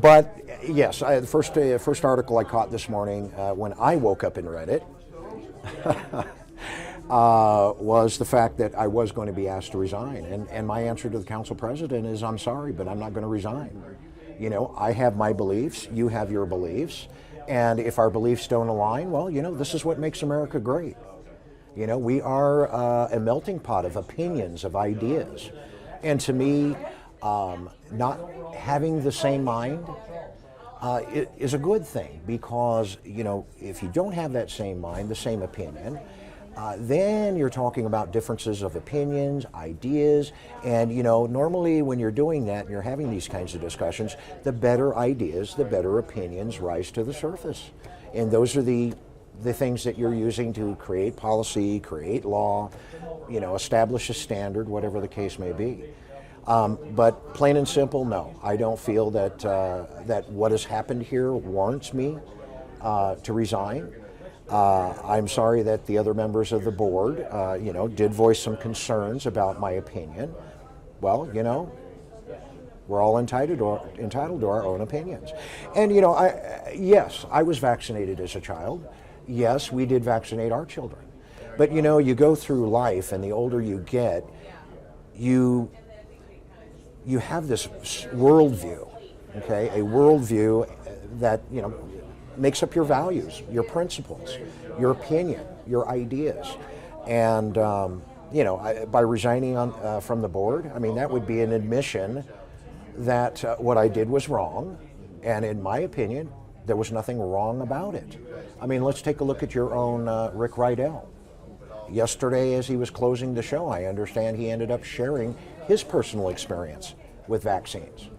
But yes, the first article I caught this morning when I woke up and read it was the fact that I was going to be asked to resign. And my answer to the council president is, I'm sorry, but I'm not going to resign. You know, I have my beliefs, you have your beliefs, and if our beliefs don't align, well, you know, this is what makes America great. You know, we are a melting pot of opinions, of ideas. And to me, not having the same mind is a good thing, because, you know, if you don't have that same mind, the same opinion, then you're talking about differences of opinions, ideas, and, you know, normally when you're doing that and you're having these kinds of discussions, the better ideas, the better opinions rise to the surface. And those are the things that you're using to create policy, create law, you know, establish a standard, whatever the case may be. But plain and simple, no. I don't feel that that what has happened here warrants me to resign. I'm sorry that the other members of the board, you know, did voice some concerns about my opinion. Well, you know, we're all entitled to our own opinions. And, you know, yes, I was vaccinated as a child. Yes, we did vaccinate our children. But, you know, you go through life, and the older you get, you have this worldview, okay? A worldview that, you know, makes up your values, your principles, your opinion, your ideas. And, you know, by resigning from the board, I mean, that would be an admission that what I did was wrong. And in my opinion, there was nothing wrong about it. I mean, let's take a look at your own Rick Rydell. Yesterday, as he was closing the show, I understand he ended up sharing his personal experience with vaccines.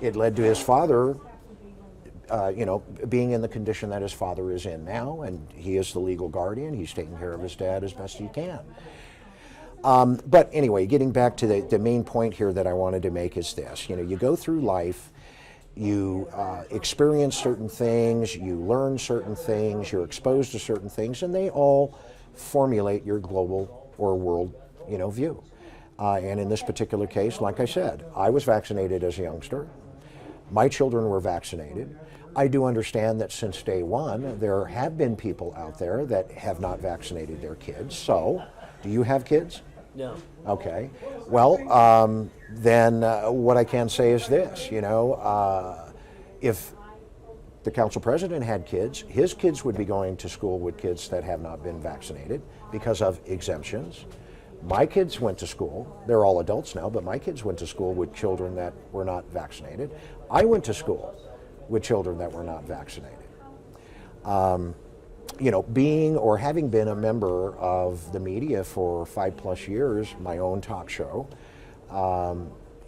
It led to his father, you know, being in the condition that his father is in now, and he is the legal guardian. He's taking care of his dad as best he can. But anyway, getting back to the main point here that I wanted to make is this. You know, you go through life, you experience certain things, you learn certain things, you're exposed to certain things, and they all formulate your global or world, you know, view. And in this particular case, like I said, I was vaccinated as a youngster. My children were vaccinated. I do understand that since day one, there have been people out there that have not vaccinated their kids. So, do you have kids? No. Okay. Well, then what I can say is this, you know, if the council president had kids, his kids would be going to school with kids that have not been vaccinated because of exemptions. My kids went to school, they're all adults now, but my kids went to school with children that were not vaccinated. I went to school with children that were not vaccinated. You know, being or having been a member of the media for 5+ years, my own talk show,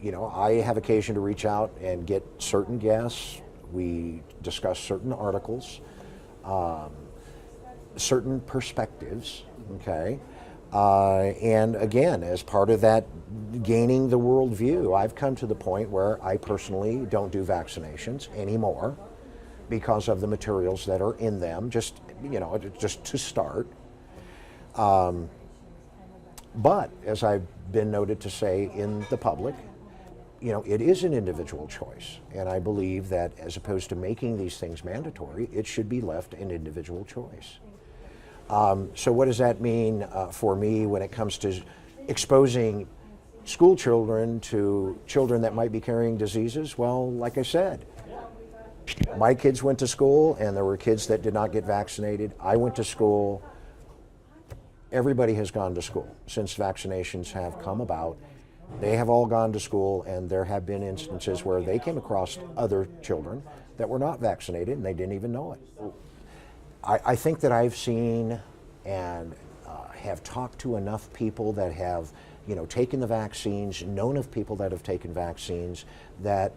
you know, I have occasion to reach out and get certain guests. We discuss certain articles, certain perspectives, okay? And again, as part of that gaining the worldview, I've come to the point where I personally don't do vaccinations anymore because of the materials that are in them, just, you know, just to start. But as I've been noted to say in the public, you know, it is an individual choice. And I believe that as opposed to making these things mandatory, it should be left an individual choice. So what does that mean for me when it comes to exposing school children to children that might be carrying diseases? Well, like I said, my kids went to school and there were kids that did not get vaccinated. I went to school. Everybody has gone to school since vaccinations have come about. They have all gone to school, and there have been instances where they came across other children that were not vaccinated and they didn't even know it. I think that I've seen and have talked to enough people that have, you know, taken the vaccines, known of people that have taken vaccines that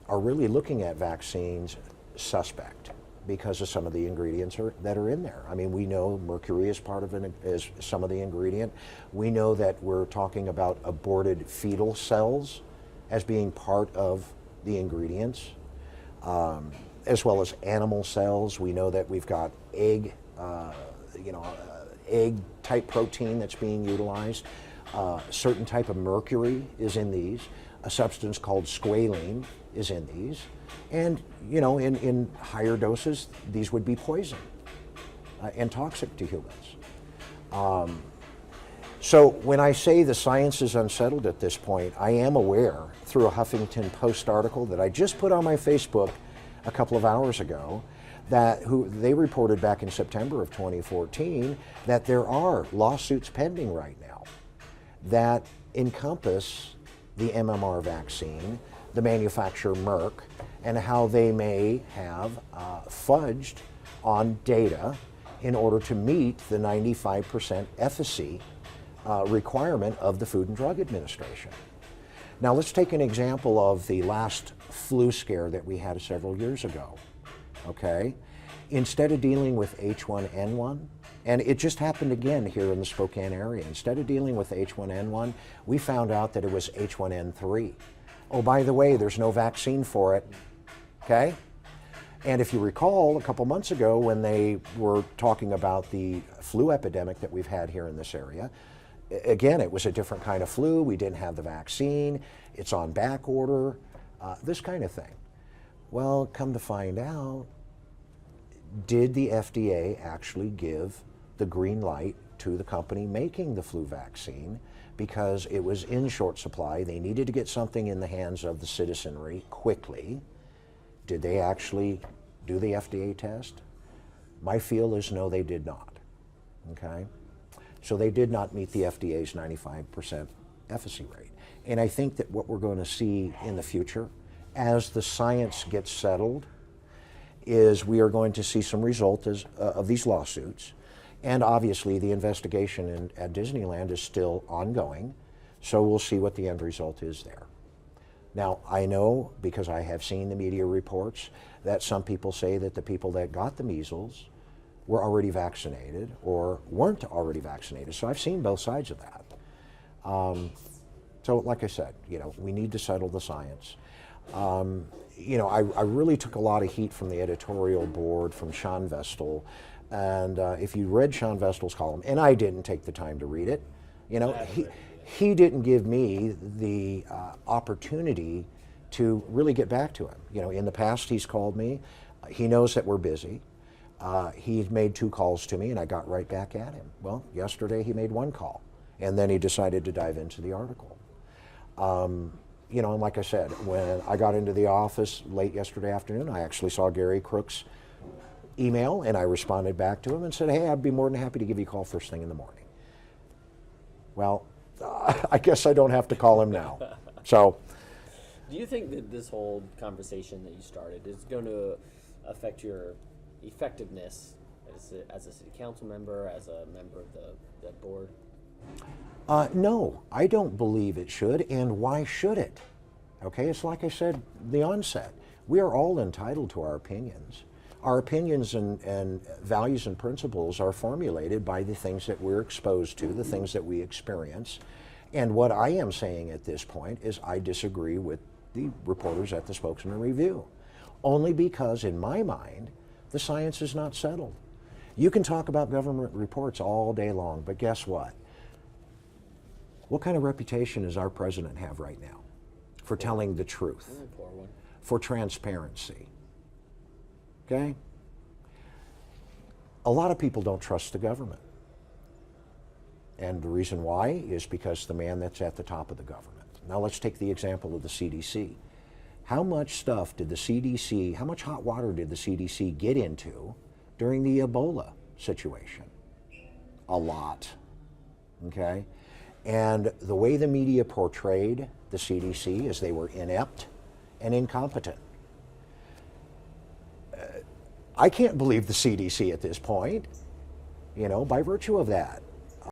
are really looking at vaccines suspect because of some of the ingredients that are in there. I mean, we know mercury is part of is some of the ingredient. We know that we're talking about aborted fetal cells as being part of the ingredients. As well as animal cells. We know that we've got egg, egg type protein that's being utilized. Certain type of mercury is in these. A substance called squalene is in these. And, you know, in higher doses, these would be poison and toxic to humans. So when I say the science is unsettled at this point, I am aware through a Huffington Post article that I just put on my Facebook a couple of hours ago that they reported back in September of 2014 that there are lawsuits pending right now that encompass the MMR vaccine, the manufacturer Merck, and how they may have fudged on data in order to meet the 95% efficacy requirement of the Food and Drug Administration. Now let's take an example of the last flu scare that we had several years ago, okay? Instead of dealing with H1N1, and it just happened again here in the Spokane area, instead of dealing with H1N1, we found out that it was H1N3. Oh, by the way, there's no vaccine for it, okay? And if you recall, a couple months ago when they were talking about the flu epidemic that we've had here in this area, again, it was a different kind of flu. We didn't have the vaccine. It's on back order, this kind of thing. Well, come to find out, did the FDA actually give the green light to the company making the flu vaccine because it was in short supply? They needed to get something in the hands of the citizenry quickly. Did they actually do the FDA test? My feel is no, they did not, okay? So they did not meet the FDA's 95% efficacy rate. And I think that what we're going to see in the future, as the science gets settled, is we are going to see some result of these lawsuits. And obviously the investigation at Disneyland is still ongoing, so we'll see what the end result is there. Now, I know, because I have seen the media reports, that some people say that the people that got the measles were already vaccinated or weren't already vaccinated. So I've seen both sides of that. So like I said, you know, we need to settle the science. You know, I really took a lot of heat from the editorial board, from Sean Vestal. And if you read Sean Vestal's column, and I didn't take the time to read it, you know, he didn't give me the opportunity to really get back to him. You know, in the past he's called me. He knows that we're busy. He made 2 calls to me and I got right back at him. Well, yesterday he made 1 call and then he decided to dive into the article. You know, and like I said, when I got into the office late yesterday afternoon, I actually saw Gary Crook's email and I responded back to him and said, hey, I'd be more than happy to give you a call first thing in the morning. Well, I guess I don't have to call him now. So, do you think that this whole conversation that you started is going to affect your effectiveness as a city council member, as a member of the board? No, I don't believe it should, and why should it? Okay, it's like I said at the onset, we are all entitled to our opinions. Our opinions and values and principles are formulated by the things that we're exposed to, the things that we experience. And what I am saying at this point is I disagree with the reporters at the Spokesman Review, only because in my mind, the science is not settled. You can talk about government reports all day long, but guess what? What kind of reputation does our president have right now for telling the truth, for transparency? Okay? A lot of people don't trust the government. And the reason why is because the man that's at the top of the government. Now let's take the example of the CDC. How much stuff did the CDC, how much hot water did the CDC get into during the Ebola situation? A lot, okay? And the way the media portrayed the CDC is they were inept and incompetent. I can't believe the CDC at this point, you know, by virtue of that.